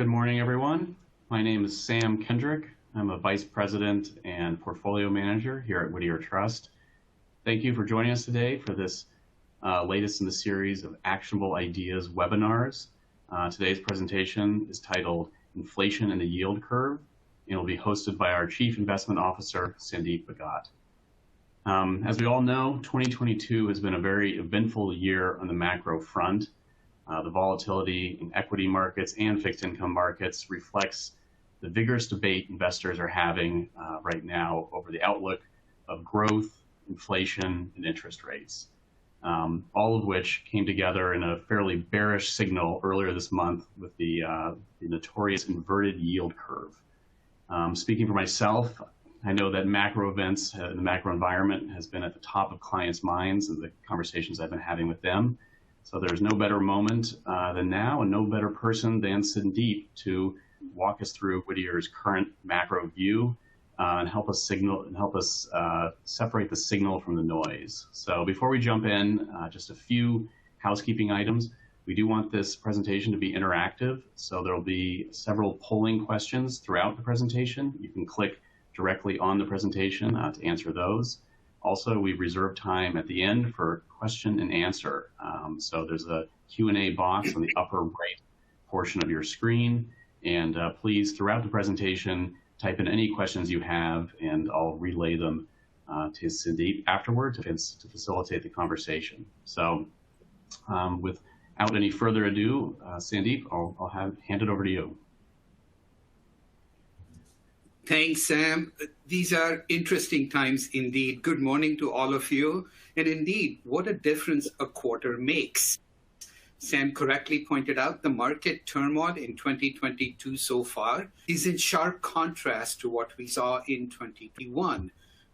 Good morning, everyone. My name is Sam Kendrick. I'm a Vice President and Portfolio Manager here at Whittier Trust. Thank you for joining us today for this latest in the series of Actionable Ideas webinars. Today's presentation is titled Inflation and the Yield Curve, and will be hosted by our Chief Investment Officer, Sandeep Bhagat. As we all know, 2022 has been a very eventful year on the macro front. The volatility in equity markets and fixed income markets reflects the vigorous debate investors are having right now over the outlook of growth, inflation, and interest rates, all of which came together in a fairly bearish signal earlier this month with the notorious inverted yield curve. Speaking for myself, I know that macro events, the macro environment has been at the top of clients' minds and the conversations I've been having with them. So there's no better moment than now, and no better person than Sandeep to walk us through Whittier's current macro view and help us separate the signal from the noise. So before we jump in, just a few housekeeping items. We do want this presentation to be interactive, so there will be several polling questions throughout the presentation. You can click directly on the presentation to answer those. Also, we've reserved time at the end for question and answer. So there's a Q&A box on the upper right portion of your screen. And please, throughout the presentation, type in any questions you have, and I'll relay them to Sandeep afterward to facilitate the conversation. So without any further ado, Sandeep, I'll hand it over to you. Thanks, Sam. These are interesting times indeed. Good morning to all of you. And indeed, what a difference a quarter makes. Sam correctly pointed out the market turmoil in 2022 so far is in sharp contrast to what we saw in 2021.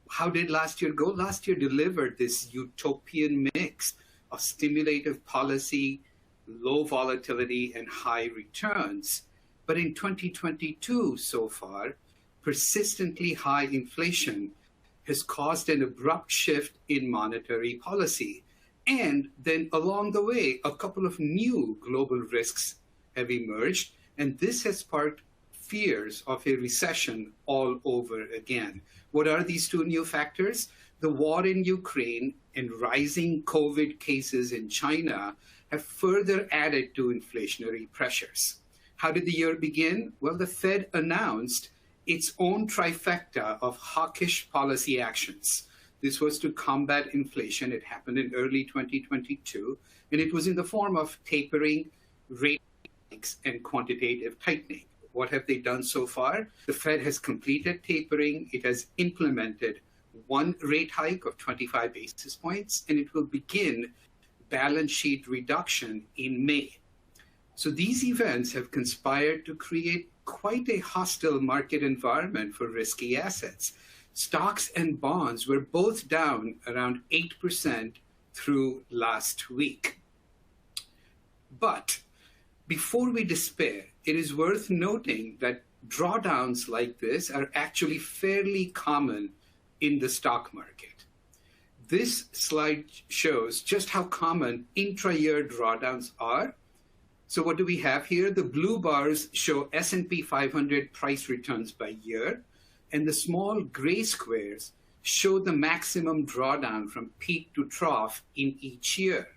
How did last year go? Last year delivered this utopian mix of stimulative policy, low volatility, and high returns. But in 2022 so far, persistently high inflation has caused an abrupt shift in monetary policy. And then along the way, a couple of new global risks have emerged, and this has sparked fears of a recession all over again. What are these two new factors? The war in Ukraine and rising COVID cases in China have further added to inflationary pressures. How did the year begin? Well, the Fed announced its own trifecta of hawkish policy actions. This was to combat inflation. It happened in early 2022, and it was in the form of tapering, rate hikes, and quantitative tightening. What have they done so far? The Fed has completed tapering. It has implemented one rate hike of 25 basis points, and it will begin balance sheet reduction in May. So these events have conspired to create quite a hostile market environment for risky assets. Stocks and bonds were both down around 8% through last week. But before we despair, it is worth noting that drawdowns like this are actually fairly common in the stock market. This slide shows just how common intra-year drawdowns are. So what do we have here? The blue bars show S&P 500 price returns by year, and the small gray squares show the maximum drawdown from peak to trough in each year.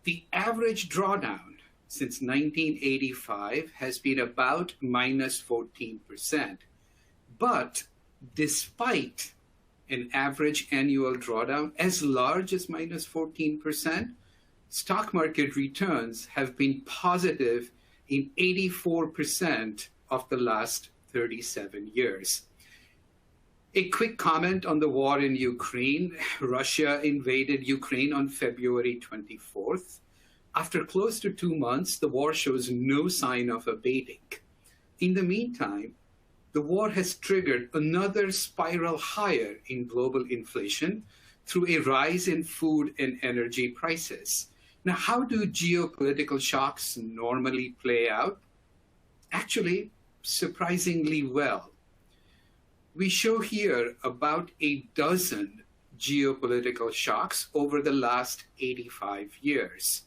The average drawdown since 1985 has been about minus 14%. But despite an average annual drawdown as large as minus 14%, stock market returns have been positive in 84% of the last 37 years. A quick comment on the war in Ukraine. Russia invaded Ukraine on February 24th. After close to 2 months, the war shows no sign of abating. In the meantime, the war has triggered another spiral higher in global inflation through a rise in food and energy prices. Now, how do geopolitical shocks normally play out? Actually, surprisingly well. We show here about a dozen geopolitical shocks over the last 85 years.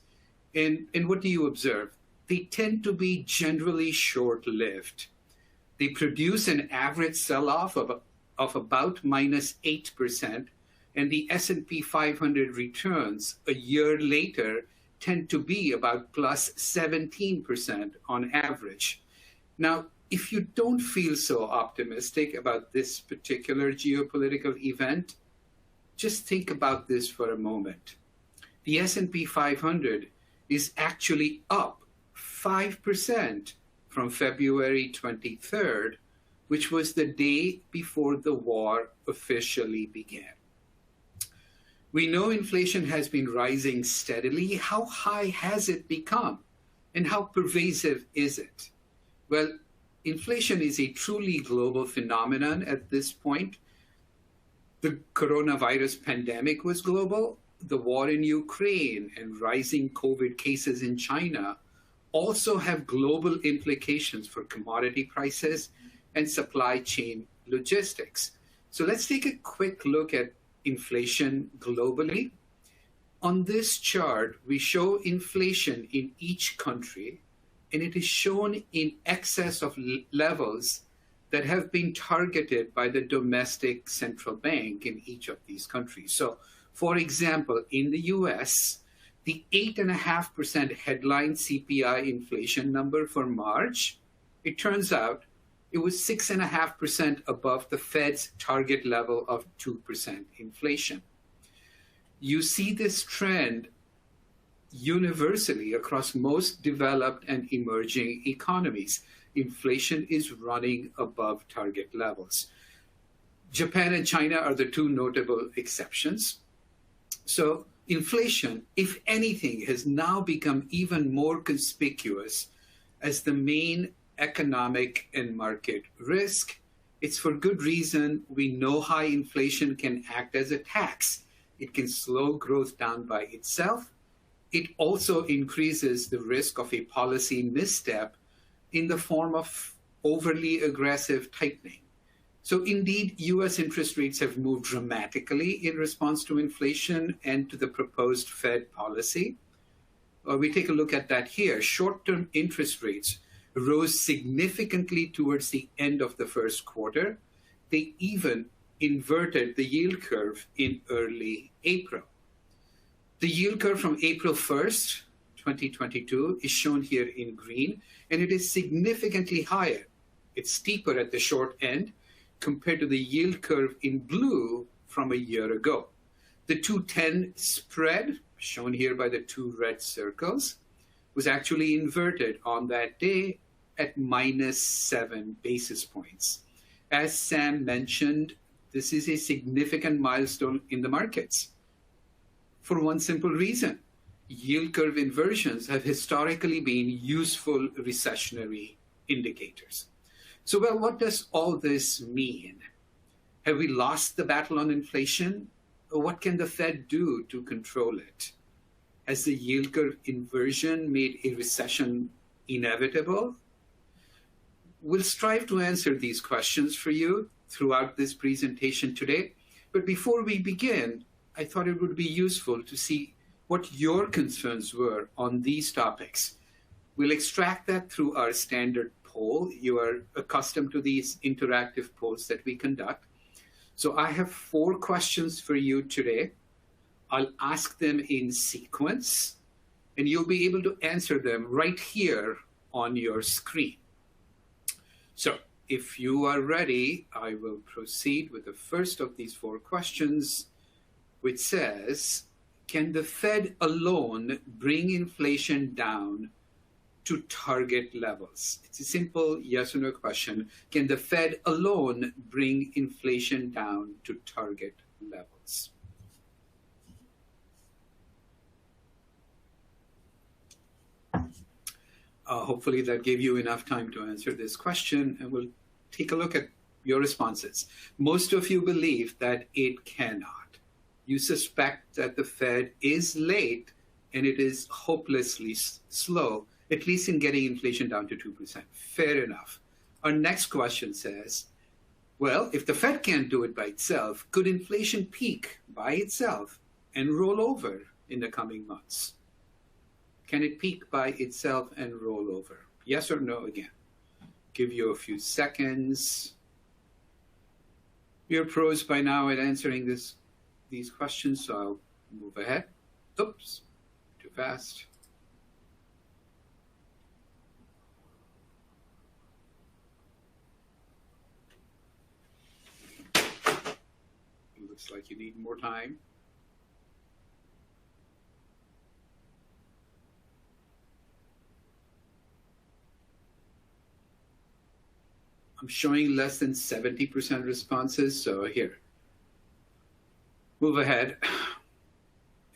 And what do you observe? they tend to be generally short-lived. They produce an average sell-off of about -8%, and the S&P 500 returns a year later tend to be about +17% on average. Now, if you don't feel so optimistic about this particular geopolitical event, just think about this for a moment. The S&P 500 is actually up 5% from February 23rd, which was the day before the war officially began. We know inflation has been rising steadily. How high has it become? And how pervasive is it? Well, inflation is a truly global phenomenon at this point. The coronavirus pandemic was global. The war in Ukraine and rising COVID cases in China also have global implications for commodity prices and supply chain logistics. So let's take a quick look at inflation globally. On this chart, we show inflation in each country, and it is shown in excess of levels that have been targeted by the domestic central bank in each of these countries. So, for example, in the US, the 8.5% headline CPI inflation number for March, it turns out it was 6.5% above the Fed's target level of 2% inflation. You see this trend universally across most developed and emerging economies. Inflation is running above target levels. Japan and China are the two notable exceptions. So inflation, if anything, has now become even more conspicuous as the main economic and market risk. It's for good reason. We know high inflation can act as a tax. It can slow growth down by itself. It also increases the risk of a policy misstep in the form of overly aggressive tightening. So indeed, US interest rates have moved dramatically in response to inflation and to the proposed Fed policy. We take a look at that here. Short-term interest rates rose significantly towards the end of the first quarter. They even inverted the yield curve in early April. The yield curve from April 1st, 2022 is shown here in green, and it is significantly higher. It's steeper at the short end compared to the yield curve in blue from a year ago. The 2-10 spread, shown here by the two red circles, was actually inverted on that day at -7 basis points. As Sam mentioned, this is a significant milestone in the markets for one simple reason. Yield curve inversions have historically been useful recessionary indicators. So, well, what does all this mean? Have we lost the battle on inflation? Or what can the Fed do to control it? Has the yield curve inversion made a recession inevitable? We'll strive to answer these questions for you throughout this presentation today. But before we begin, I thought it would be useful to see what your concerns were on these topics. We'll extract that through our standard poll. You are accustomed to these interactive polls that we conduct. So I have 4 questions for you today. I'll ask them in sequence, and you'll be able to answer them right here on your screen. So if you are ready, I will proceed with the first of these 4 questions, which says, can the Fed alone bring inflation down to target levels? It's a simple yes or no question. Can the Fed alone bring inflation down to target levels? Hopefully that gave you enough time to answer this question, and we'll take a look at your responses. Most of you believe that it cannot. You suspect that the Fed is late and it is hopelessly slow, at least in getting inflation down to 2%. Fair enough. Our next question says, well, if the Fed can't do it by itself, could inflation peak by itself and roll over in the coming months? Can it peak by itself and roll over? Yes or no again? Give you a few seconds. You're pros by now at answering these questions, so I'll move ahead. Oops, too fast. Looks like you need more time. I'm showing less than 70% responses, so here. Move ahead.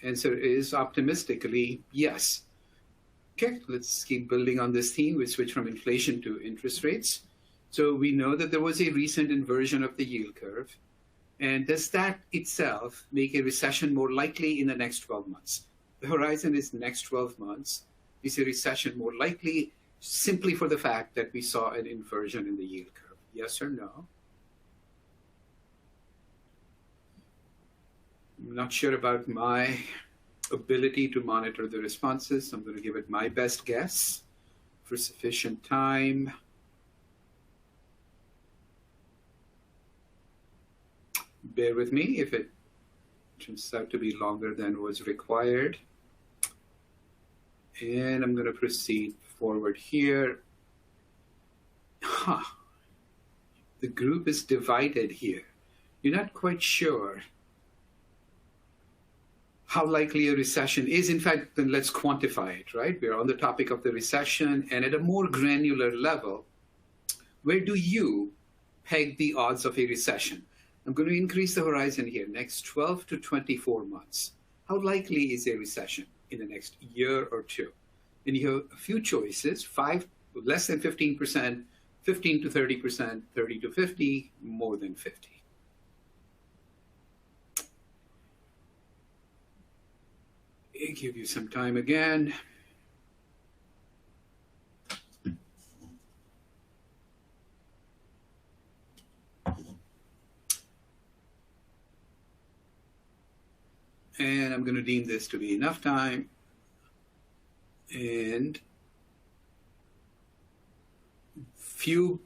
Answer is optimistically yes. Okay, let's keep building on this theme. We switch from inflation to interest rates. So we know that there was a recent inversion of the yield curve. And does that itself make a recession more likely in the next 12 months? The horizon is next 12 months. Is a recession more likely simply for the fact that we saw an inversion in the yield curve? Yes or no? I'm not sure about my ability to monitor the responses. I'm going to give it my best guess for sufficient time. Bear with me if it turns out to be longer than was required. And I'm going to proceed forward here. The group is divided here. You're not quite sure how likely a recession is. In fact, then let's quantify it, right? We're on the topic of the recession, and at a more granular level, where do you peg the odds of a recession? I'm going to increase the horizon here, next 12 to 24 months. How likely is a recession in the next year or two? And you have a few choices, less than 15%, 15 to 30%, 30 to 50, more than 50. I'll give you some time again. And I'm going to deem this to be enough time. And few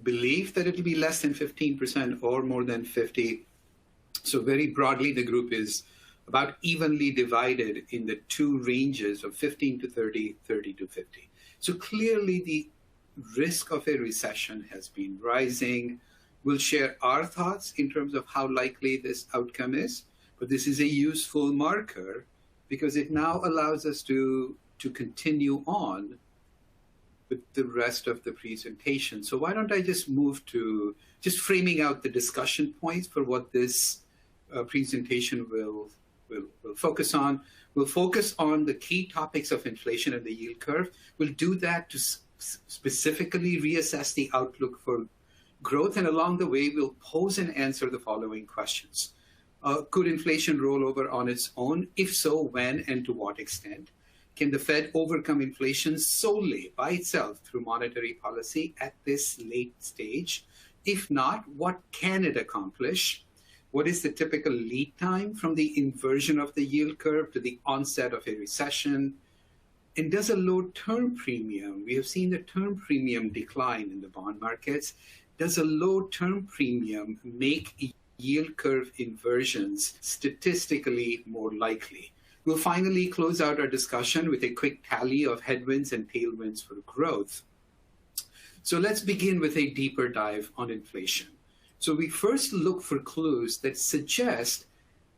believe that it'll be less than 15% or more than 50. So very broadly, the group is about evenly divided in the two ranges of 15 to 30, 30 to 50. So clearly the risk of a recession has been rising. We'll share our thoughts in terms of how likely this outcome is, but this is a useful marker because it now allows us to continue on with the rest of the presentation. So why don't I just move to just framing out the discussion points for what this presentation will focus on. We'll focus on the key topics of inflation and the yield curve. We'll do that to specifically reassess the outlook for growth. And along the way, we'll pose and answer the following questions. Could inflation roll over on its own? If so, when and to what extent? Can the Fed overcome inflation solely by itself through monetary policy at this late stage? If not, what can it accomplish? What is the typical lead time from the inversion of the yield curve to the onset of a recession? And does a low term premium, we have seen the term premium decline in the bond markets, does a low term premium make yield curve inversions statistically more likely? We'll finally close out our discussion with a quick tally of headwinds and tailwinds for growth. So let's begin with a deeper dive on inflation. So we first look for clues that suggest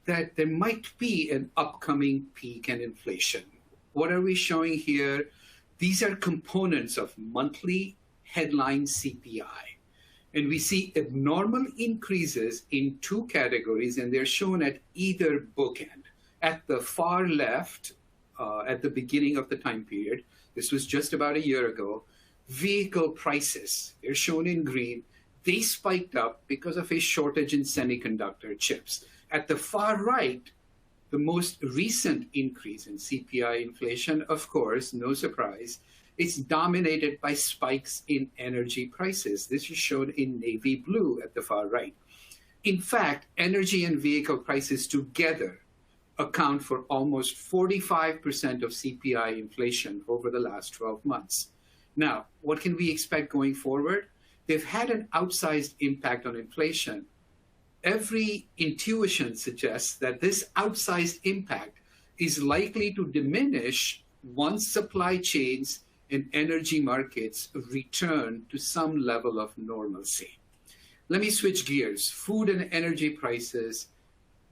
that there might be an upcoming peak in inflation. What are we showing here? These are components of monthly headline CPI. And we see abnormal increases in two categories, and they're shown at either bookend. At the far left, at the beginning of the time period, this was just about a year ago, vehicle prices, they're shown in green, they spiked up because of a shortage in semiconductor chips. At the far right, the most recent increase in CPI inflation, of course, no surprise, it's dominated by spikes in energy prices. This is shown in navy blue at the far right. In fact, energy and vehicle prices together account for almost 45% of CPI inflation over the last 12 months. Now, what can we expect going forward? They've had an outsized impact on inflation. Every intuition suggests that this outsized impact is likely to diminish once supply chains and energy markets return to some level of normalcy. Let me switch gears. Food and energy prices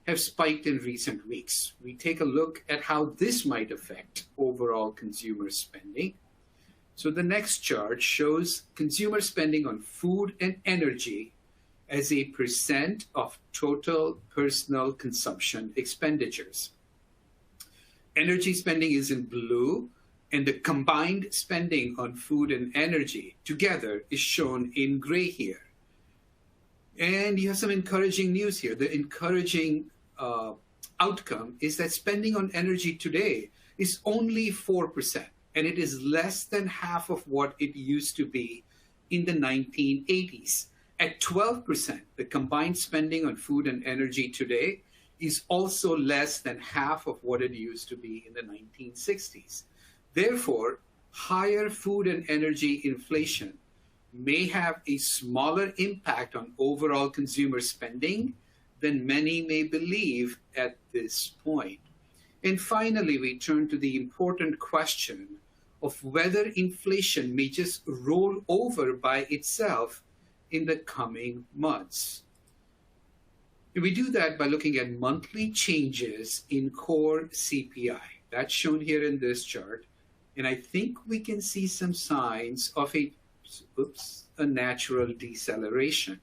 have spiked in recent weeks. We take a look at how this might affect overall consumer spending. So the next chart shows consumer spending on food and energy as a percent of total personal consumption expenditures. Energy spending is in blue, and the combined spending on food and energy together is shown in gray here. And you have some encouraging news here. The encouraging outcome is that spending on energy today is only 4%, and it is less than half of what it used to be in the 1980s. At 12%, the combined spending on food and energy today is also less than half of what it used to be in the 1960s. Therefore, higher food and energy inflation may have a smaller impact on overall consumer spending than many may believe at this point. And finally, we turn to the important question of whether inflation may just roll over by itself in the coming months. And we do that by looking at monthly changes in core CPI. That's shown here in this chart. And I think we can see some signs of a natural deceleration.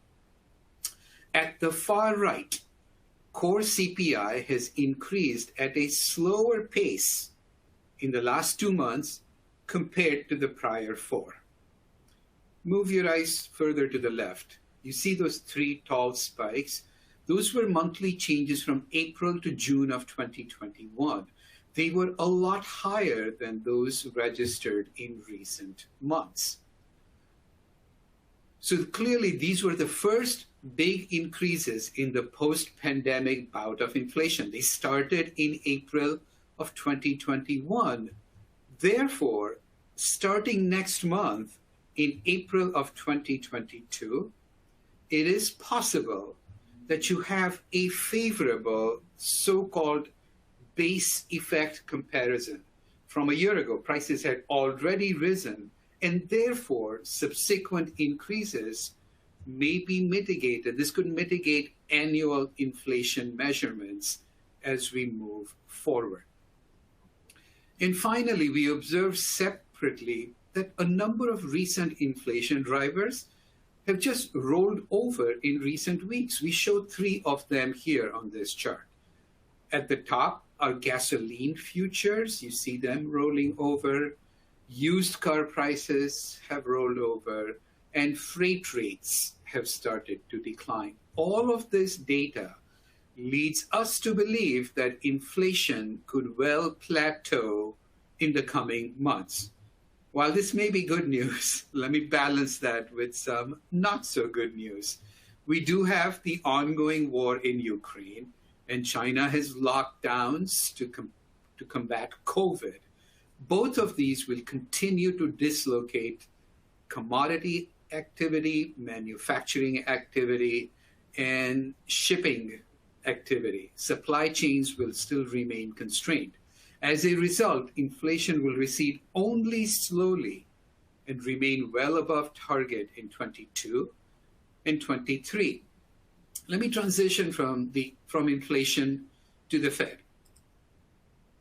At the far right, core CPI has increased at a slower pace in the last 2 months compared to the prior 4. Move your eyes further to the left. You see those 3 tall spikes? Those were monthly changes from April to June of 2021. They were a lot higher than those registered in recent months. So clearly, these were the first big increases in the post-pandemic bout of inflation. They started in April of 2021. Therefore, starting next month, in April of 2022, it is possible that you have a favorable so-called base effect comparison. From a year ago, prices had already risen, and therefore subsequent increases may be mitigated. This could mitigate annual inflation measurements as we move forward. And finally, we observe separately that a number of recent inflation drivers have just rolled over in recent weeks. We show 3 of them here on this chart. At the top are gasoline futures. You see them rolling over. Used car prices have rolled over, and freight rates have started to decline. All of this data leads us to believe that inflation could well plateau in the coming months. While this may be good news, let me balance that with some not so good news. We do have the ongoing war in Ukraine, and China has lockdowns to combat COVID. Both of these will continue to dislocate commodity activity, manufacturing activity, and shipping activity. Supply chains will still remain constrained. As a result, inflation will recede only slowly and remain well above target in 22 and 23. Let me transition from inflation to the Fed.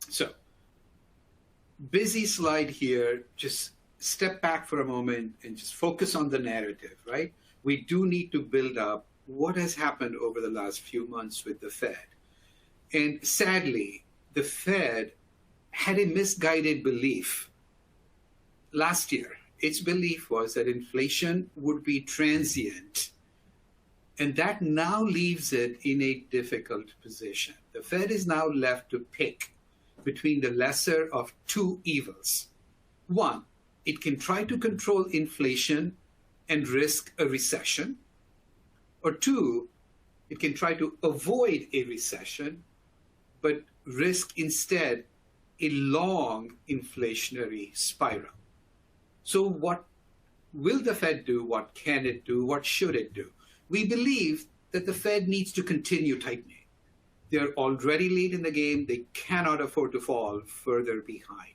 So, busy slide here. Just step back for a moment and just focus on the narrative, right? We do need to build up what has happened over the last few months with the Fed. And sadly, the Fed had a misguided belief. Last year, its belief was that inflation would be transient, and that now leaves it in a difficult position. The Fed is now left to pick between the lesser of 2 evils. 1, it can try to control inflation and risk a recession. Or 2, it can try to avoid a recession, but risk instead a long inflationary spiral. So what will the Fed do? What can it do? What should it do? We believe that the Fed needs to continue tightening. They're already late in the game. They cannot afford to fall further behind.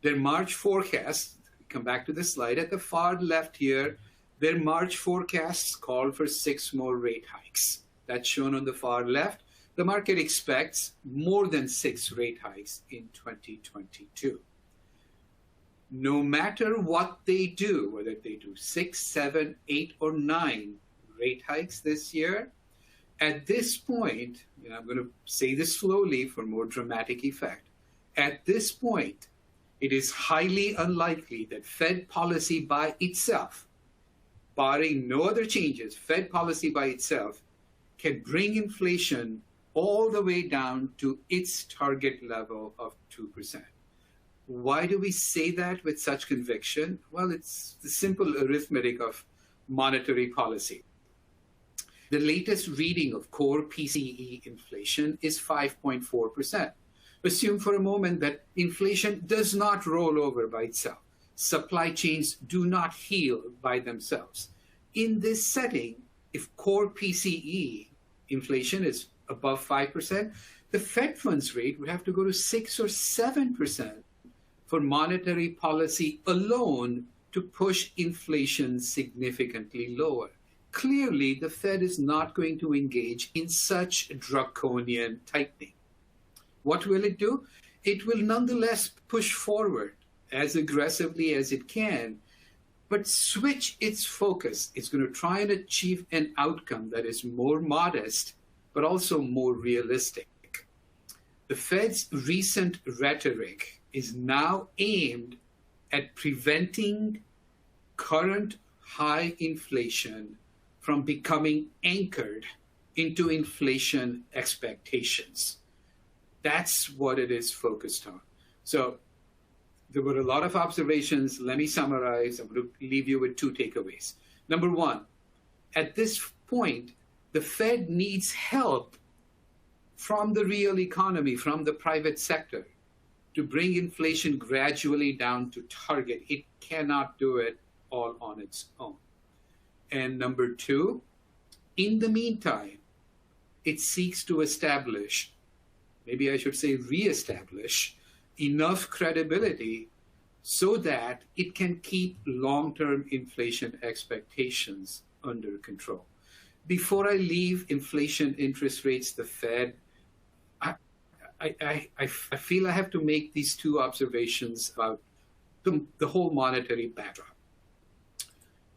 Their March forecast, come back to the slide at the far left here, their March forecasts call for 6 more rate hikes. That's shown on the far left. The market expects more than 6 rate hikes in 2022. No matter what they do, whether they do 6, 7, 8, or 9 rate hikes this year, at this point, and I'm going to say this slowly for more dramatic effect, at this point, it is highly unlikely that Fed policy by itself, barring no other changes, Fed policy by itself can bring inflation all the way down to its target level of 2%. Why do we say that with such conviction? Well, it's the simple arithmetic of monetary policy. The latest reading of core PCE inflation is 5.4%. Assume for a moment that inflation does not roll over by itself. Supply chains do not heal by themselves. In this setting, if core PCE inflation is above 5%, the Fed funds rate would have to go to 6 or 7% for monetary policy alone to push inflation significantly lower. Clearly, the Fed is not going to engage in such draconian tightening. What will it do? It will nonetheless push forward as aggressively as it can, but switch its focus. It's going to try and achieve an outcome that is more modest, but also more realistic. The Fed's recent rhetoric is now aimed at preventing current high inflation from becoming anchored into inflation expectations. That's what it is focused on. So there were a lot of observations. Let me summarize. I'm going to leave you with 2 takeaways. Number 1, at this point, the Fed needs help from the real economy, from the private sector, to bring inflation gradually down to target. It cannot do it all on its own. And number 2, in the meantime, it seeks to establish, maybe I should say reestablish, enough credibility so that it can keep long-term inflation expectations under control. Before I leave inflation, interest rates, the Fed, I feel I have to make these 2 observations about the whole monetary backdrop.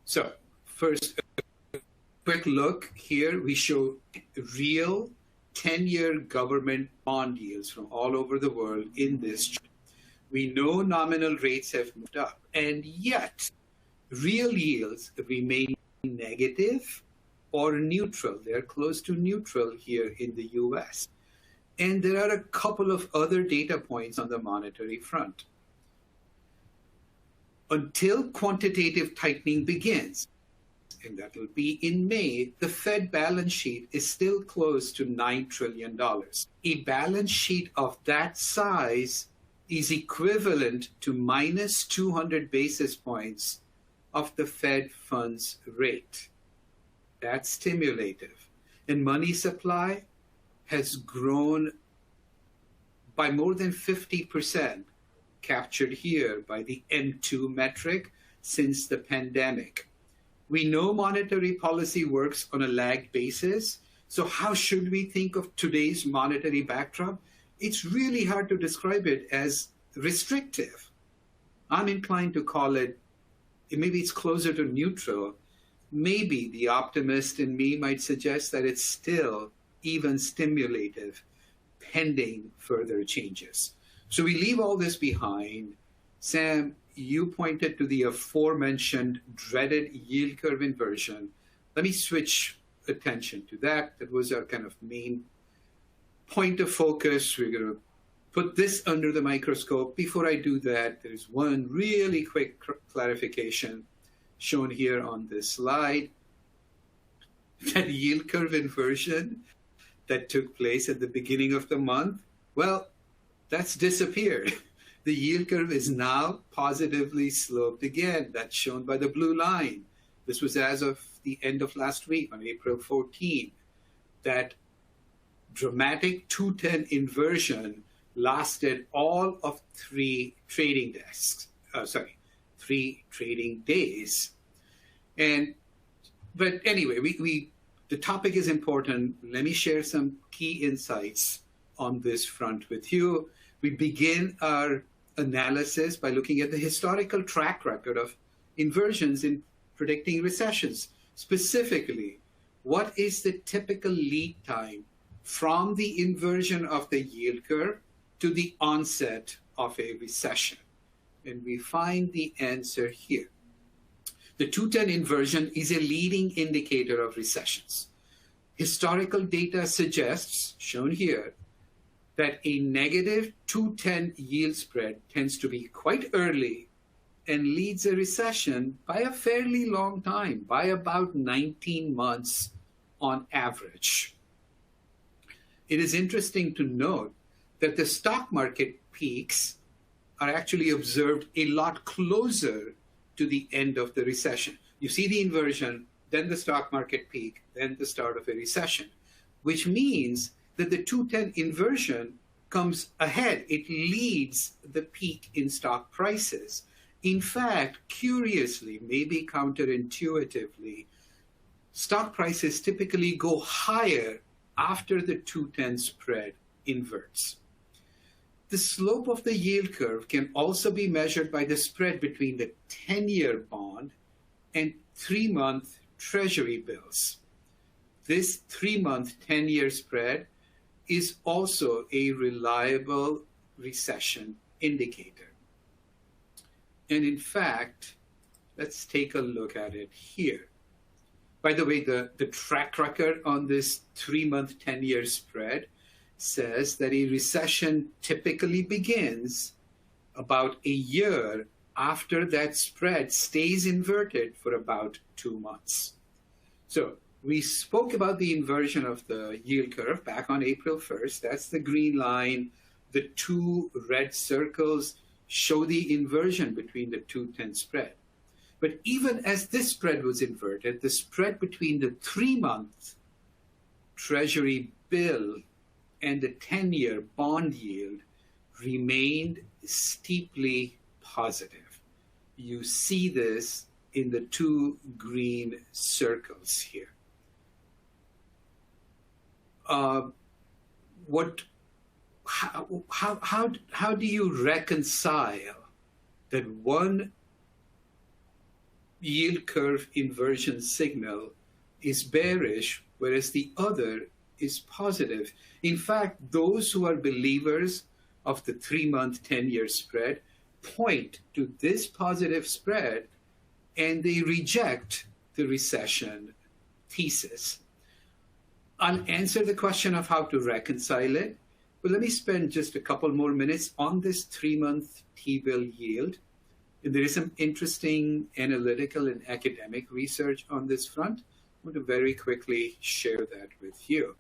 So first, a quick look here. We show real 10-year government bond yields from all over the world in this chart. We know nominal rates have moved up, and yet real yields remain negative or neutral. They're close to neutral here in the US. And there are a couple of other data points on the monetary front. Until quantitative tightening begins, and that will be in May, the Fed balance sheet is still close to $9 trillion. A balance sheet of that size is equivalent to minus 200 basis points of the Fed funds rate. That's stimulative. And money supply has grown by more than 50%, captured here by the M2 metric, since the pandemic. We know monetary policy works on a lagged basis. So how should we think of today's monetary backdrop? It's really hard to describe it as restrictive. I'm inclined to call it, maybe it's closer to neutral. Maybe the optimist in me might suggest that it's still even stimulative, pending further changes. So we leave all this behind. Sam, you pointed to the aforementioned dreaded yield curve inversion. Let me switch attention to that. That was our kind of main point of focus. We're going to put this under the microscope. Before I do that, there's one really quick clarification shown here on this slide. That yield curve inversion, that took place at the beginning of the month, well, that's disappeared. The yield curve is now positively sloped again. That's shown by the blue line. This was as of the end of last week on April 14. That dramatic 210 inversion lasted all of three trading days. But anyway, the topic is important. Let me share some key insights on this front with you. We begin our analysis by looking at the historical track record of inversions in predicting recessions. Specifically, what is the typical lead time from the inversion of the yield curve to the onset of a recession? And we find the answer here. The 210 inversion is a leading indicator of recessions. Historical data suggests, shown here, that a negative 210 yield spread tends to be quite early and leads a recession by a fairly long time, by about 19 months on average. It is interesting to note that the stock market peaks are actually observed a lot closer to the end of the recession. You see the inversion, then the stock market peak, then the start of a recession, which means that the 210 inversion comes ahead. It leads the peak in stock prices. In fact, curiously, maybe counterintuitively, stock prices typically go higher after the 210 spread inverts. The slope of the yield curve can also be measured by the spread between the 10-year bond and 3-month Treasury bills. This 3-month 10-year spread is also a reliable recession indicator. And in fact, let's take a look at it here. By the way, the track record on this 3-month 10-year spread says that a recession typically begins about a year after that spread stays inverted for about 2 months. So we spoke about the inversion of the yield curve back on April 1st. That's the green line. The 2 red circles show the inversion between the 210 spread. But even as this spread was inverted, the spread between the 3-month Treasury bill and the 10-year bond yield remained steeply positive. You see this in the 2 green circles here. How do you reconcile that one yield curve inversion signal is bearish, whereas the other is positive? In fact, those who are believers of the 3-month 10-year spread point to this positive spread and they reject the recession thesis. I'll answer the question of how to reconcile it, but let me spend just a couple more minutes on this 3-month T-bill yield. And there is some interesting analytical and academic research on this front. I want to very quickly share that with you.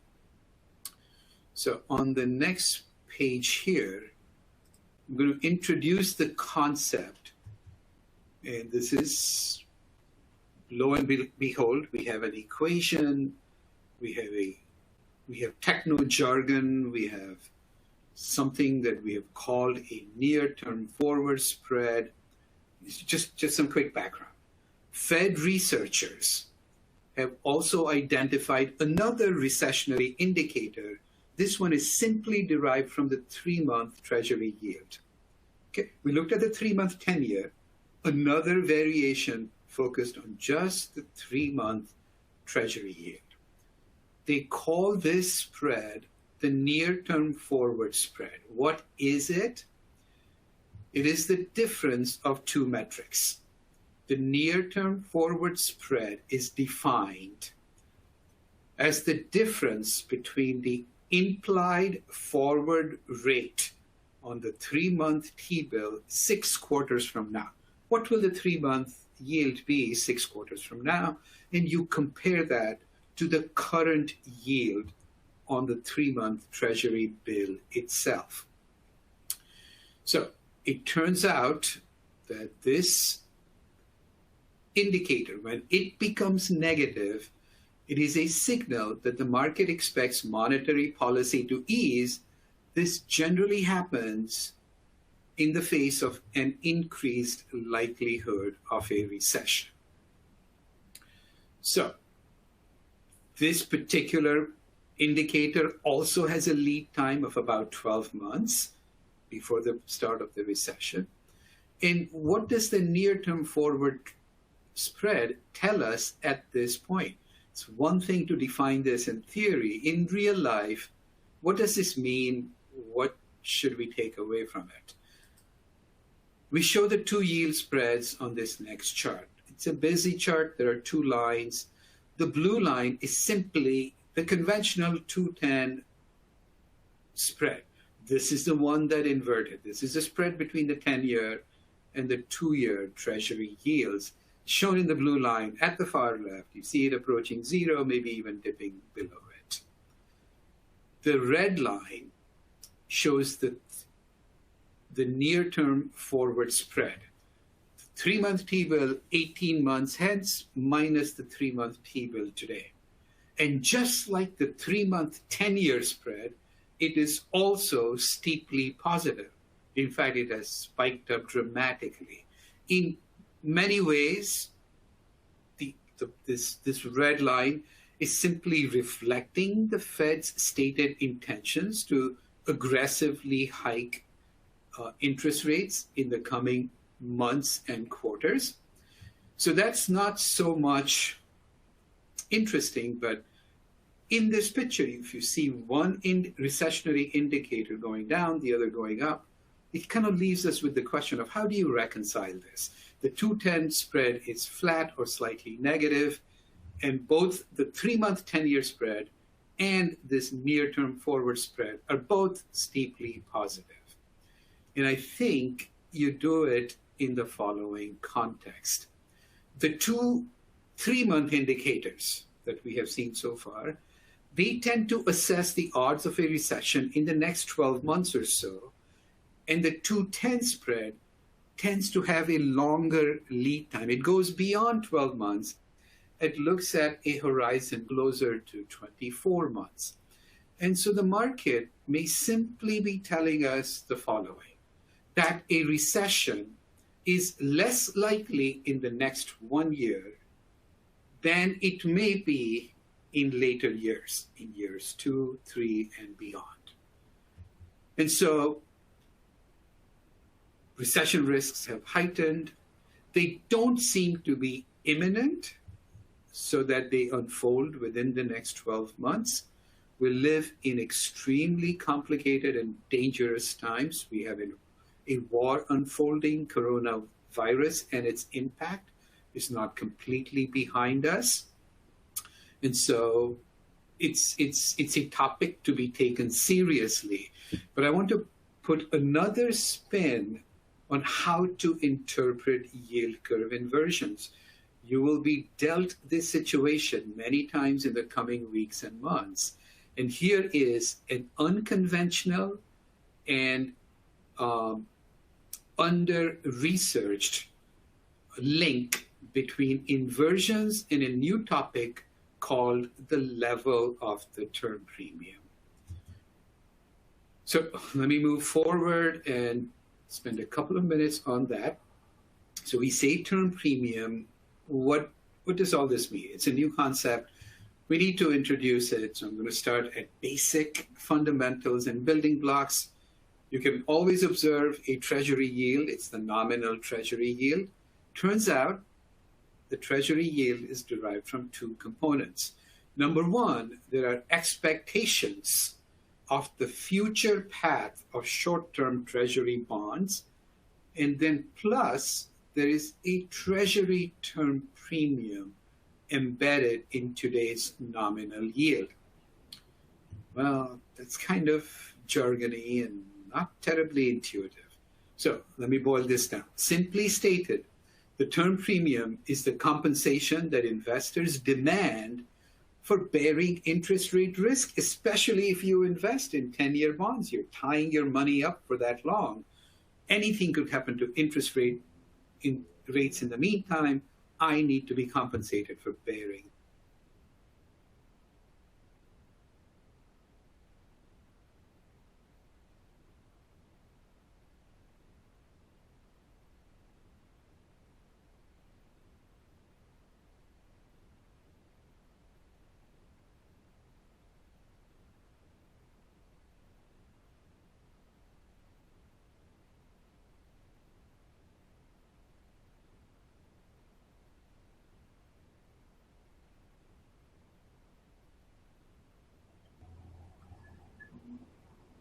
So on the next page here, I'm going to introduce the concept. And this is, lo and behold, we have an equation, we have techno jargon, we have something that we have called a near-term forward spread. Just some quick background. Fed researchers have also identified another recessionary indicator. This one is simply derived from the 3-month Treasury yield. Okay, we looked at the 3-month 10-year. Another variation focused on just the 3-month Treasury yield. They call this spread the near-term forward spread. What is it? It is the difference of 2 metrics. The near-term forward spread is defined as the difference between the implied forward rate on the 3-month T-bill 6 quarters from now. What will the 3-month yield be 6 quarters from now? And you compare that to the current yield on the 3-month Treasury bill itself. So it turns out that this indicator, when it becomes negative, it is a signal that the market expects monetary policy to ease. This generally happens in the face of an increased likelihood of a recession. So this particular indicator also has a lead time of about 12 months before the start of the recession. And what does the near-term forward spread tell us at this point? It's one thing to define this in theory. In real life, what does this mean? What should we take away from it? We show the two yield spreads on this next chart. It's a busy chart. There are two lines. The blue line is simply the conventional 210 spread. This is the one that inverted. This is the spread between the 10-year and the 2-year Treasury yields, shown in the blue line at the far left. You see it approaching zero, maybe even dipping below it. The red line shows the near-term forward spread. 3-month T-bill, 18 months hence, minus the 3-month T-bill today. And just like the 3-month 10-year spread, it is also steeply positive. In fact, it has spiked up dramatically. In many ways, this red line is simply reflecting the Fed's stated intentions to aggressively hike interest rates in the coming months and quarters. So that's not so much interesting, but in this picture, if you see one recessionary indicator going down, the other going up, it kind of leaves us with the question of how do you reconcile this? The 210 spread is flat or slightly negative, and both the 3-month 10-year spread and this near-term forward spread are both steeply positive. And I think you do it in the following context. The two 3-month indicators that we have seen so far, they tend to assess the odds of a recession in the next 12 months or so. And the 210 spread tends to have a longer lead time. It goes beyond 12 months. It looks at a horizon closer to 24 months. And so the market may simply be telling us the following, that a recession is less likely in the next 1 year than it may be in later years, in years 2, 3, and beyond. And so recession risks have heightened. They don't seem to be imminent so that they unfold within the next 12 months. We live in extremely complicated and dangerous times. We have a war unfolding. Coronavirus and its impact is not completely behind us. And so it's a topic to be taken seriously. But I want to put another spin on how to interpret yield curve inversions. You will be dealt this situation many times in the coming weeks and months. And here is an unconventional and under-researched link between inversions and a new topic called the level of the term premium. So let me move forward and spend a couple of minutes on that. So we say term premium. What does all this mean? It's a new concept. We need to introduce it. So I'm going to start at basic fundamentals and building blocks. You can always observe a Treasury yield. It's the nominal Treasury yield. Turns out the Treasury yield is derived from two components. Number one, there are expectations of the future path of short-term Treasury bonds. And then plus, there is a Treasury term premium embedded in today's nominal yield. Well, that's kind of jargony and not terribly intuitive. So let me boil this down. Simply stated, the term premium is the compensation that investors demand for bearing interest rate risk, especially if you invest in 10-year bonds. You're tying your money up for that long. Anything could happen to interest rates in the meantime. I need to be compensated for bearing.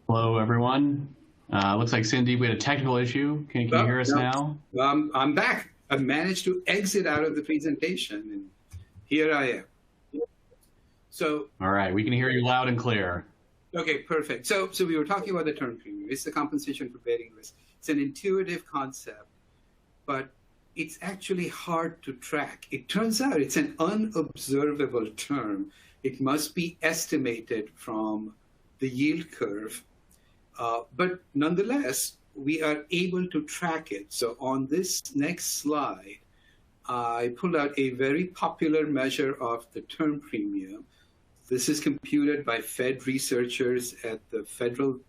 Hello, everyone. Looks like, Cindy, we had a technical issue. Can you hear us now? I'm back. I managed to exit out of the presentation, and here I am. So, all right, we can hear you loud and clear. Okay, perfect. So we were talking about the term premium. It's the compensation for bearing risk. It's an intuitive concept, but it's actually hard to track. It turns out it's an unobservable term. It must be estimated from the yield curve. But nonetheless, we are able to track it. So on this next slide, I pulled out a very popular measure of the term premium. This is computed by Fed researchers at the Federal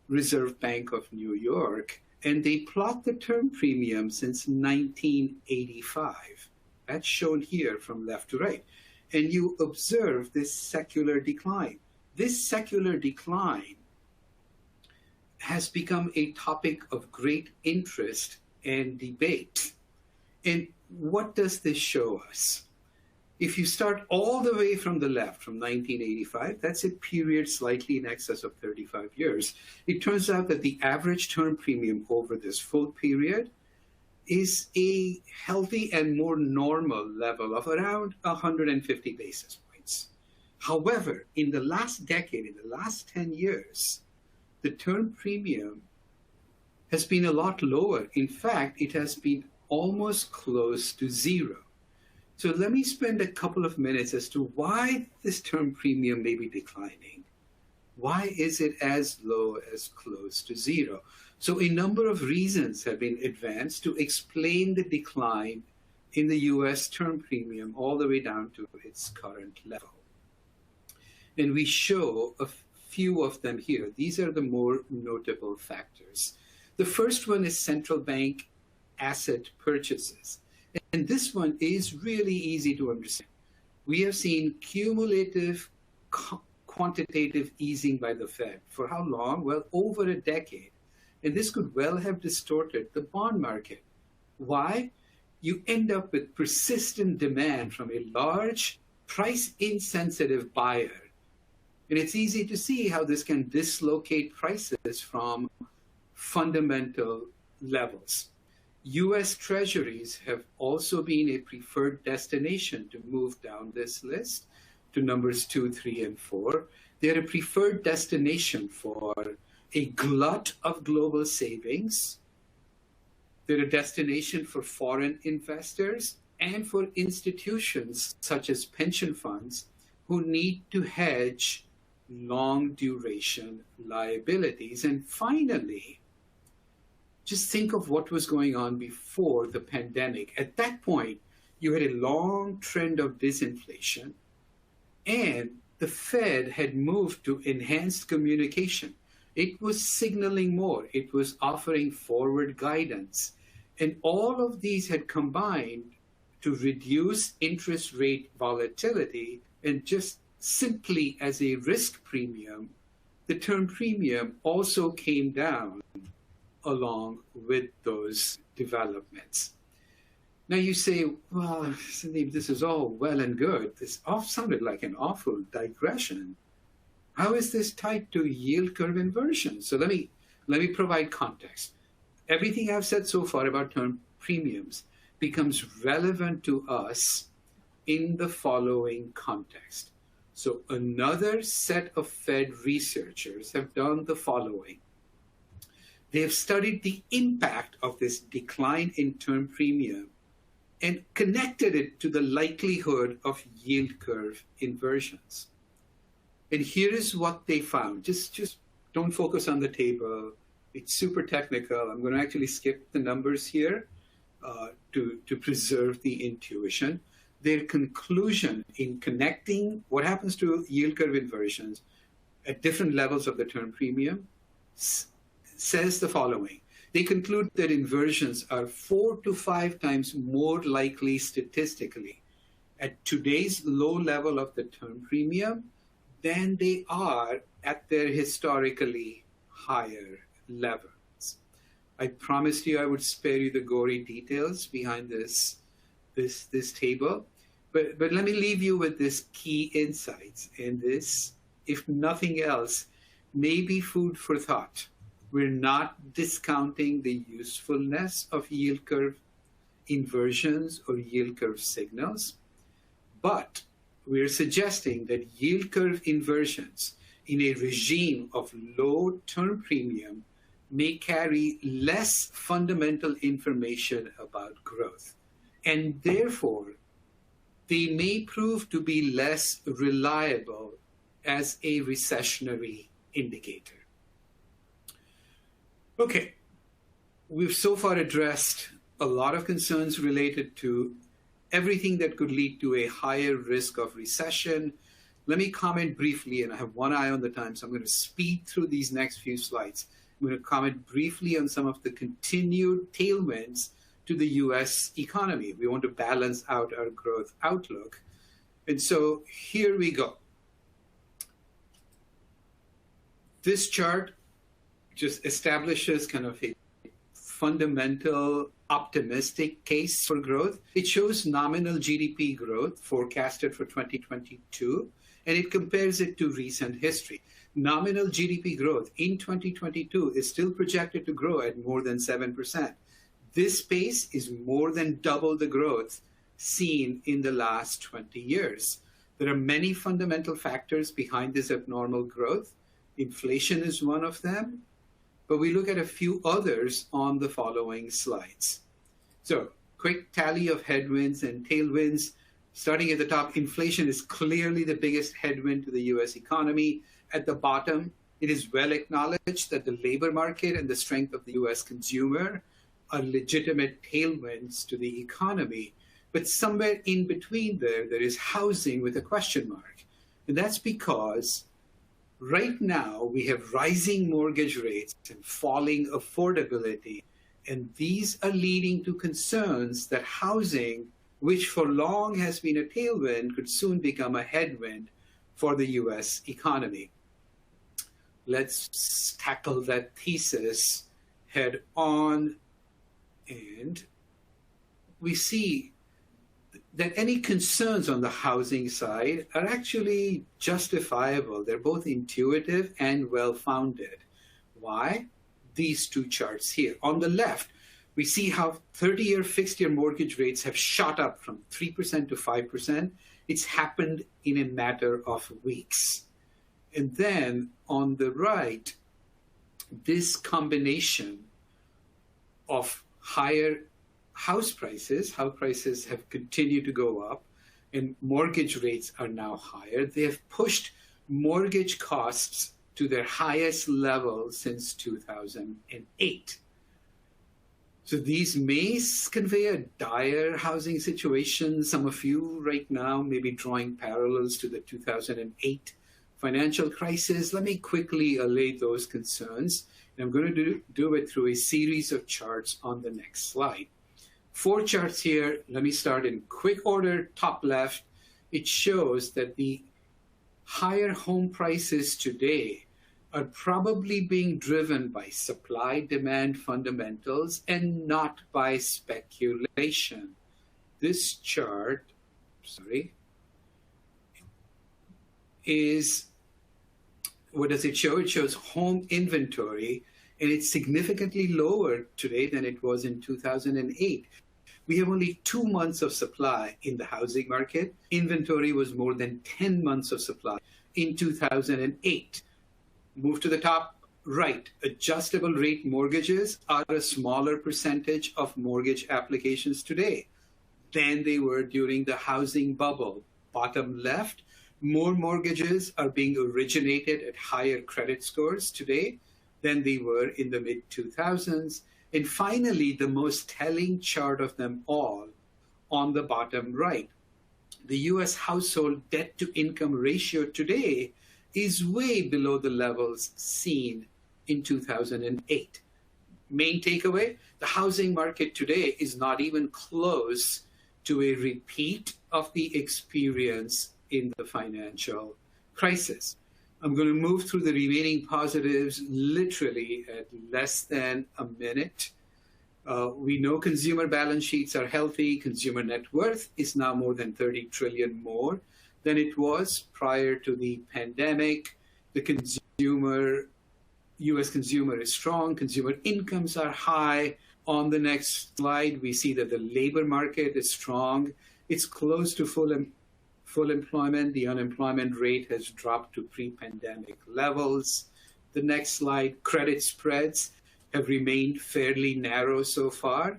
Reserve Bank of New York, and they plot the term premium since 1985. That's shown here from left to right. And you observe this secular decline. This secular decline has become a topic of great interest and debate. And what does this show us? If you start all the way from the left, from 1985, that's a period slightly in excess of 35 years. It turns out that the average term premium over this full period is a healthy and more normal level of around 150 basis points. However, in the last decade, in the last 10 years, the term premium has been a lot lower. In fact, it has been almost close to zero. So let me spend a couple of minutes as to why this term premium may be declining. Why is it as low as close to zero? So a number of reasons have been advanced to explain the decline in the US term premium all the way down to its current level. And we show a few of them here. These are the more notable factors. The first one is central bank asset purchases. And this one is really easy to understand. We have seen cumulative quantitative easing by the Fed. For how long? Well, over a decade. And this could well have distorted the bond market. Why? You end up with persistent demand from a large, price-insensitive buyer. And it's easy to see how this can dislocate prices from fundamental levels. US Treasuries have also been a preferred destination to move down this list to numbers 2, 3, and 4. They're a preferred destination for a glut of global savings. They're a destination for foreign investors and for institutions such as pension funds who need to hedge long duration liabilities. And finally, just think of what was going on before the pandemic. At that point, you had a long trend of disinflation, and the Fed had moved to enhanced communication. It was signaling more. It was offering forward guidance. And all of these had combined to reduce interest rate volatility, and just simply as a risk premium, the term premium also came down along with those developments. Now you say, well, Sandeep, this is all well and good. This sounded like an awful digression. How is this tied to yield curve inversion? So let me provide context. Everything I've said so far about term premiums becomes relevant to us in the following context. So another set of Fed researchers have done the following. They have studied the impact of this decline in term premium and connected it to the likelihood of yield curve inversions. And here is what they found. Just don't focus on the table. It's super technical. I'm going to actually skip the numbers here to preserve the intuition. Their conclusion in connecting what happens to yield curve inversions at different levels of the term premium says the following. They conclude that inversions are 4 to 5 times more likely statistically at today's low level of the term premium than they are at their historically higher levels. I promised you I would spare you the gory details behind this table, but let me leave you with this key insights, and this, if nothing else, may be food for thought. We're not discounting the usefulness of yield curve inversions or yield curve signals, but we're suggesting that yield curve inversions in a regime of low term premium may carry less fundamental information about growth, and therefore they may prove to be less reliable as a recessionary indicator. Okay, we've so far addressed a lot of concerns related to everything that could lead to a higher risk of recession. Let me comment briefly, and I have one eye on the time, so I'm going to speed through these next few slides. I'm going to comment briefly on some of the continued tailwinds to the US economy. We want to balance out our growth outlook. And so here we go. This chart just establishes kind of a fundamental optimistic case for growth. It shows nominal GDP growth forecasted for 2022, and it compares it to recent history. Nominal GDP growth in 2022 is still projected to grow at more than 7%. This pace is more than double the growth seen in the last 20 years. There are many fundamental factors behind this abnormal growth. Inflation is one of them, but we look at a few others on the following slides. So, quick tally of headwinds and tailwinds. Starting at the top, inflation is clearly the biggest headwind to the US economy. At the bottom, it is well acknowledged that the labor market and the strength of the US consumer are legitimate tailwinds to the economy. But somewhere in between there is housing with a question mark. And that's because right now we have rising mortgage rates and falling affordability. And these are leading to concerns that housing, which for long has been a tailwind, could soon become a headwind for the US economy. Let's tackle that thesis head on. And we see that any concerns on the housing side are actually justifiable. They're both intuitive and well-founded. Why? These two charts here. On the left, we see how 30-year fixed-year mortgage rates have shot up from 3% to 5%. It's happened in a matter of weeks. And then on the right, this combination of higher house prices have continued to go up, and mortgage rates are now higher. They have pushed mortgage costs to their highest level since 2008. So these may convey a dire housing situation. Some of you right now may be drawing parallels to the 2008 financial crisis. Let me quickly allay those concerns. And I'm going to do it through a series of charts on the next slide. 4 charts here. Let me start in quick order. Top left, it shows that the higher home prices today are probably being driven by supply-demand fundamentals and not by speculation. This chart, is, what does it show? It shows home inventory, and it's significantly lower today than it was in 2008. We have only 2 months of supply in the housing market. Inventory was more than 10 months of supply in 2008. Move to the top right. Adjustable rate mortgages are a smaller percentage of mortgage applications today. than they were during the housing bubble. Bottom left, more mortgages are being originated at higher credit scores today than they were in the mid-2000s. And finally, the most telling chart of them all on the bottom right. The US household debt to income ratio today is way below the levels seen in 2008. Main takeaway, the housing market today is not even close to a repeat of the experience in the financial crisis. I'm going to move through the remaining positives literally at less than a minute. We know consumer balance sheets are healthy. Consumer net worth is now more than 30 trillion more than it was prior to the pandemic. The US consumer is strong. Consumer incomes are high. On the next slide, we see that the labor market is strong. It's close to full employment. The unemployment rate has dropped to pre-pandemic levels. The next slide, credit spreads have remained fairly narrow so far.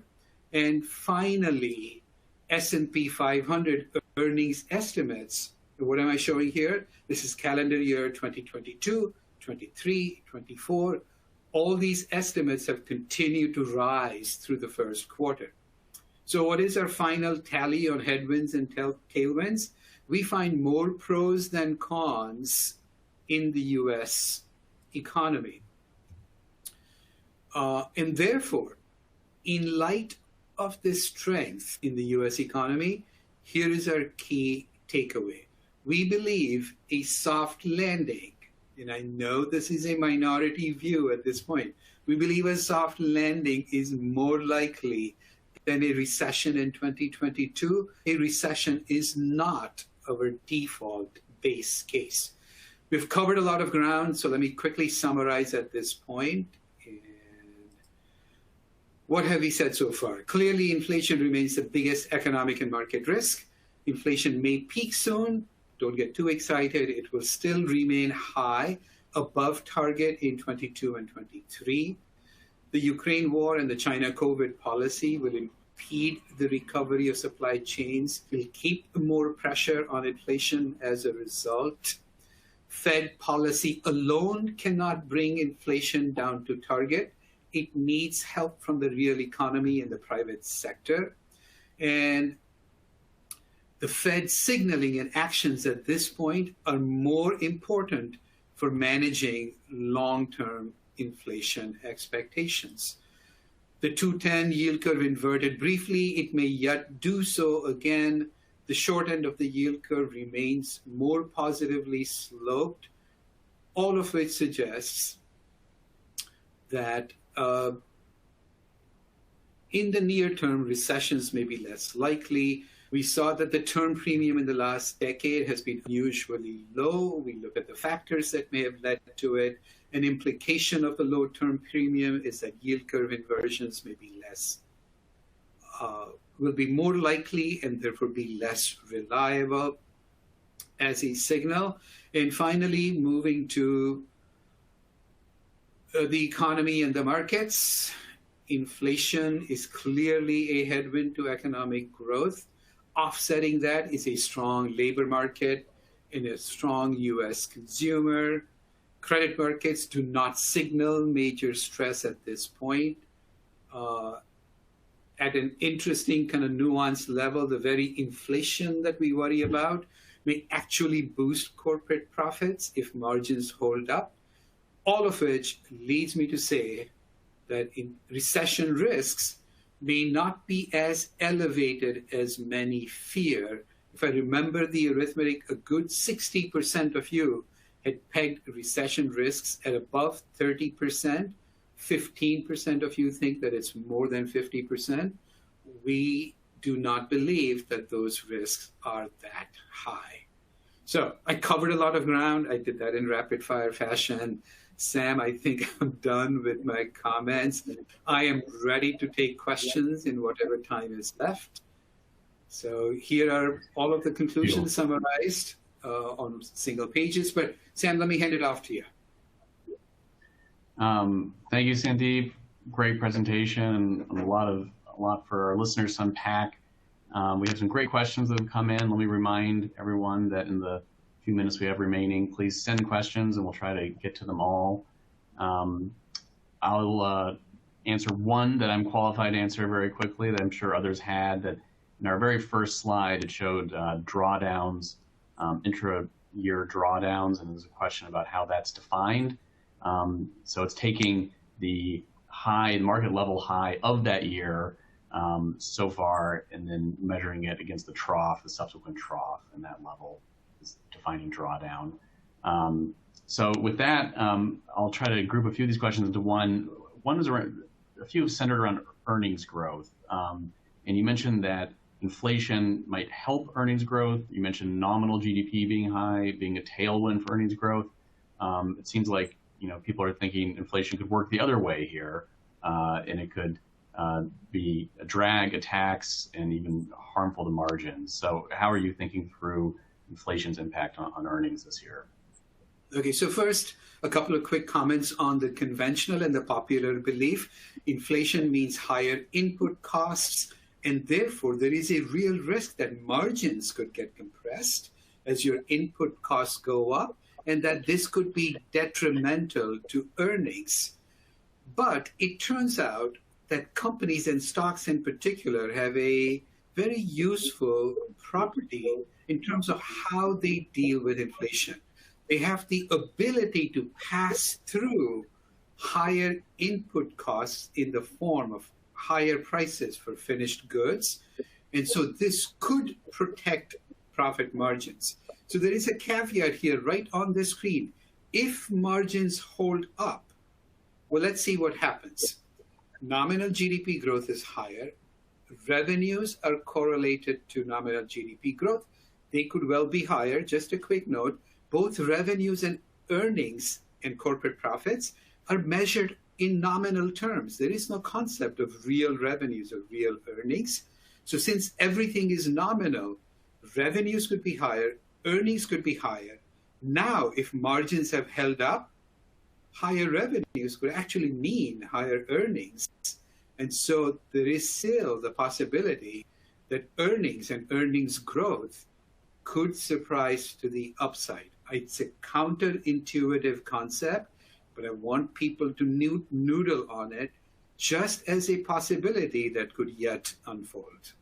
And finally, S&P 500 earnings estimates. What am I showing here? This is calendar year 2022, 23, 24. All these estimates have continued to rise through the first quarter. So what is our final tally on headwinds and tailwinds? We find more pros than cons in the US economy. And therefore, in light of this strength in the US economy, here is our key takeaway. We believe a soft landing, and I know this is a minority view at this point, we believe a soft landing is more likely than a recession in 2022. A recession is not our default base case. We've covered a lot of ground, so let me quickly summarize at this point. What have we said so far? Clearly, inflation remains the biggest economic and market risk. Inflation may peak soon. Don't get too excited. It will still remain high, above target in 22 and 23. The Ukraine war and the China COVID policy will impede the recovery of supply chains, will keep more pressure on inflation as a result. Fed policy alone cannot bring inflation down to target. It needs help from the real economy and the private sector. And the Fed signaling and actions at this point are more important for managing long-term inflation expectations. The 210 yield curve inverted briefly. It may yet do so again. The short end of the yield curve remains more positively sloped, all of which suggests that in the near term, recessions may be less likely. We saw that the term premium in the last decade has been unusually low. We look at the factors that may have led to it. An implication of the low term premium is that yield curve inversions may be less, will be more likely and therefore be less reliable as a signal. And finally, moving to the economy and the markets, inflation is clearly a headwind to economic growth. Offsetting that is a strong labor market and a strong US consumer. Credit markets do not signal major stress at this point. At an interesting kind of nuanced level, the very inflation that we worry about may actually boost corporate profits if margins hold up. All of which leads me to say that in recession risks may not be as elevated as many fear. If I remember the arithmetic, a good 60% of you had pegged recession risks at above 30%. 15% of you think that it's more than 50%. We do not believe that those risks are that high. So I covered a lot of ground. I did that in rapid fire fashion. Sam, I think I'm done with my comments. I am ready to take questions in whatever time is left. So here are all of the conclusions summarized on single pages. But Sam, let me hand it off to you. Thank you, Sandeep. Great presentation and a lot for our listeners to unpack. We have some great questions that have come in. Let me remind everyone that in the few minutes we have remaining, please send questions and we'll try to get to them all. I'll answer one that I'm qualified to answer very quickly that I'm sure others had. That in our very first slide, it showed drawdowns, intra-year drawdowns, and there's a question about how that's defined. So it's taking the high, market level high of that year so far, and then measuring it against the trough, the subsequent trough, and that level is defining drawdown. So with that, I'll try to group a few of these questions into one. One is around, a few centered around earnings growth. And you mentioned that inflation might help earnings growth. You mentioned nominal GDP being high, being a tailwind for earnings growth. It seems like people are thinking inflation could work the other way here, and it could be a drag, a tax, and even harmful to margins. So how are you thinking through inflation's impact on earnings this year? Okay, so first, a couple of quick comments on the conventional and the popular belief. Inflation means higher input costs, and therefore there is a real risk that margins could get compressed as your input costs go up, and that this could be detrimental to earnings. But it turns out that companies and stocks in particular have a very useful property in terms of how they deal with inflation. They have the ability to pass through higher input costs in the form of higher prices for finished goods. And so this could protect profit margins. So there is a caveat here right on the screen. If margins hold up, well, let's see what happens. Nominal GDP growth is higher. Revenues are correlated to nominal GDP growth. They could well be higher. Just a quick note, both revenues and earnings and corporate profits are measured in nominal terms. There is no concept of real revenues or real earnings. So since everything is nominal, revenues could be higher, earnings could be higher. Now, if margins have held up, higher revenues could actually mean higher earnings. And so there is still the possibility that earnings and earnings growth could surprise to the upside. It's a counterintuitive concept, but I want people to noodle on it just as a possibility that could yet unfold.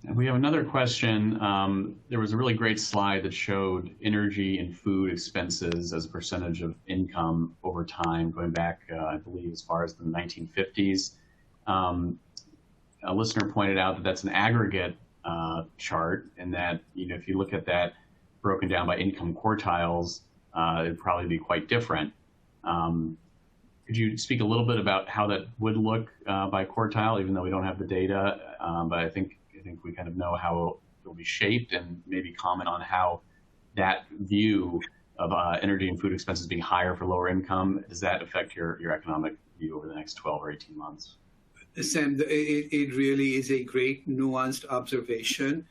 And we have another question. There was a really great slide that showed energy and food expenses as a percentage of income over time, going back, I believe, as far as the 1950s. A listener pointed out that that's an aggregate chart, and that if you look at that broken down by income quartiles, it'd probably be quite different. Could you speak a little bit about how that would look by quartile, even though we don't have the data? But I think we kind of know how it will be shaped, and maybe comment on how that view of energy and food expenses being higher for lower income, does that affect your economic view over the next 12 or 18 months? Sam, it really is a great nuanced observation.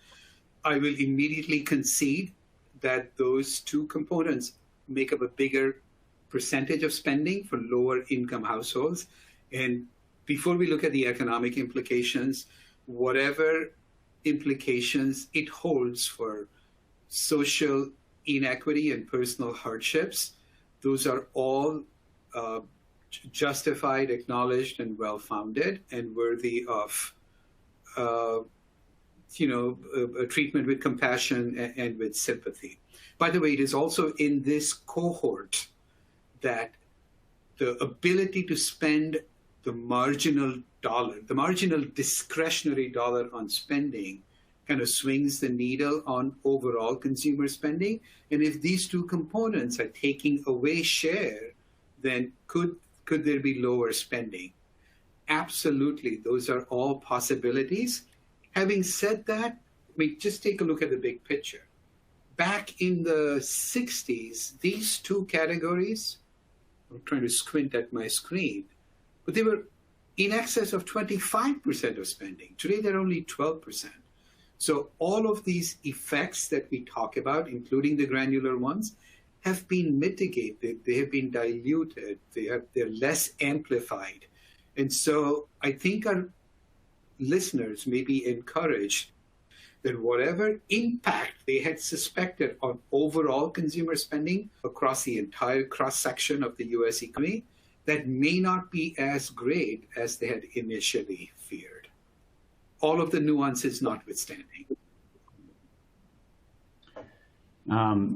I will immediately concede that those two components make up a bigger percentage of spending for lower income households. And before we look at the economic implications, whatever implications it holds for social inequity and personal hardships, those are all justified, acknowledged, and well-founded, and worthy of a treatment with compassion and with sympathy. By the way, it is also in this cohort that the ability to spend the marginal dollar, the marginal discretionary dollar on spending, kind of swings the needle on overall consumer spending. And if these two components are taking away share, then could there be lower spending? Absolutely. Those are all possibilities. Having said that, just take a look at the big picture. Back in the 60s, these two categories, I'm trying to squint at my screen, but they were in excess of 25% of spending. Today, they're only 12%. So all of these effects that we talk about, including the granular ones, have been mitigated. They have been diluted. They're less amplified. And so I think our listeners may be encouraged that whatever impact they had suspected on overall consumer spending across the entire cross-section of the U.S. economy, that may not be as great as they had initially feared. All of the nuances notwithstanding.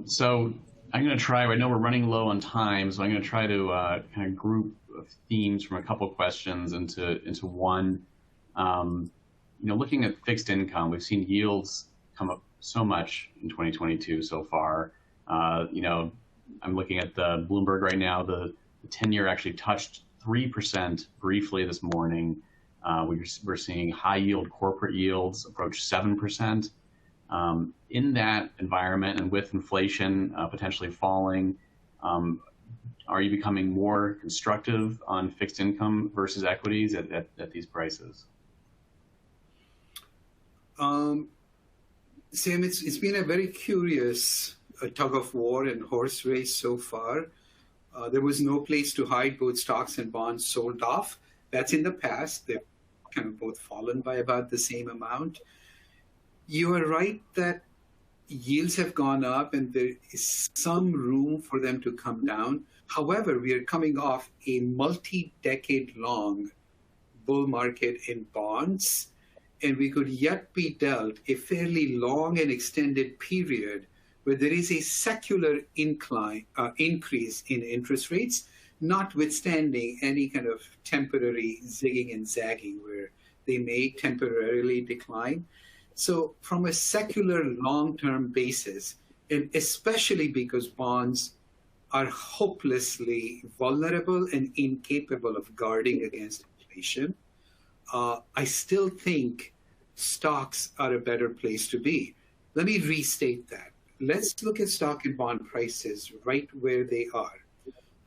So I'm going to try, I know we're running low on time, so I'm going to try to kind of group themes from a couple questions into one. Looking at fixed income, we've seen yields come up so much in 2022 so far. I'm looking at the Bloomberg right now. The 10-year actually touched 3% briefly this morning. We're seeing high yield corporate yields approach 7%. In that environment and with inflation potentially falling, are you becoming more constructive on fixed income versus equities at these prices? Sam, it's been a very curious tug of war and horse race so far. There was no place to hide. Both stocks and bonds sold off. That's in the past. They've kind of both fallen by about the same amount. You are right that yields have gone up and there is some room for them to come down. However, we are coming off a multi-decade long bull market in bonds, and we could yet be dealt a fairly long and extended period where there is a secular increase in interest rates, notwithstanding any kind of temporary zigging and zagging where they may temporarily decline. So from a secular long-term basis, and especially because bonds are hopelessly vulnerable and incapable of guarding against inflation, I still think stocks are a better place to be. Let me restate that. Let's look at stock and bond prices right where they are.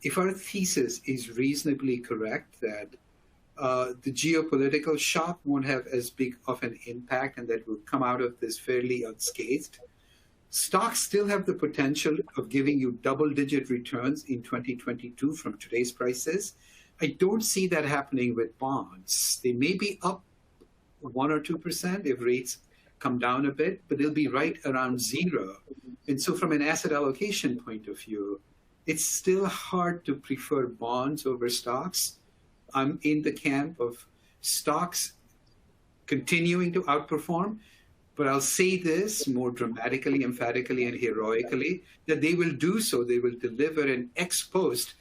If our thesis is reasonably correct that the geopolitical shock won't have as big of an impact and that will come out of this fairly unscathed, stocks still have the potential of giving you double-digit returns in 2022 from today's prices. I don't see that happening with bonds. They may be up 1 or 2% if rates come down a bit, but they'll be right around zero. And so from an asset allocation point of view, it's still hard to prefer bonds over stocks. I'm in the camp of stocks continuing to outperform, but I'll say this more dramatically, emphatically, and heroically, that they will do so. They will deliver an ex post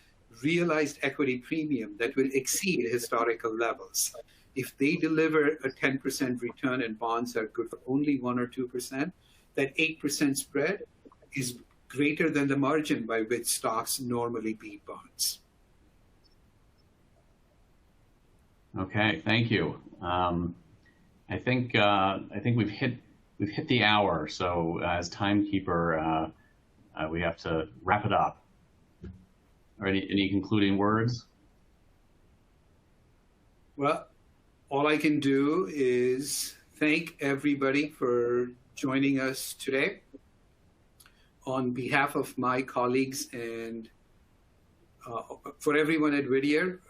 realized equity premium that will exceed historical levels. If they deliver a 10% return and bonds are good for only 1 or 2%, that 8% spread is greater than the margin by which stocks normally beat bonds. Okay, thank you. I think we've hit the hour, so as timekeeper, we have to wrap it up. Any concluding words? Well, all I can do is thank everybody for joining us today. On behalf of my colleagues and for everyone at Whittier,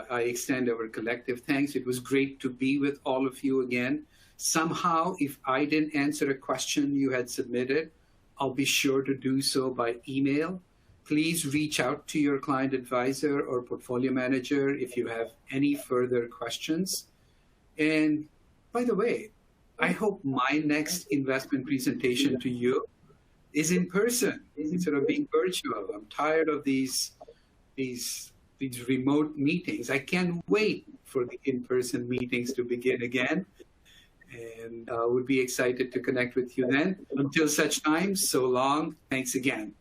I extend our collective thanks. It was great to be with all of you again. Somehow, if I didn't answer a question you had submitted, I'll be sure to do so by email. Please reach out to your client advisor or portfolio manager if you have any further questions. And by the way, I hope my next investment presentation to you is in person instead of being virtual. I'm tired of these remote meetings. I can't wait for the in-person meetings to begin again. And would be excited to connect with you then. Until such time, so long. Thanks again.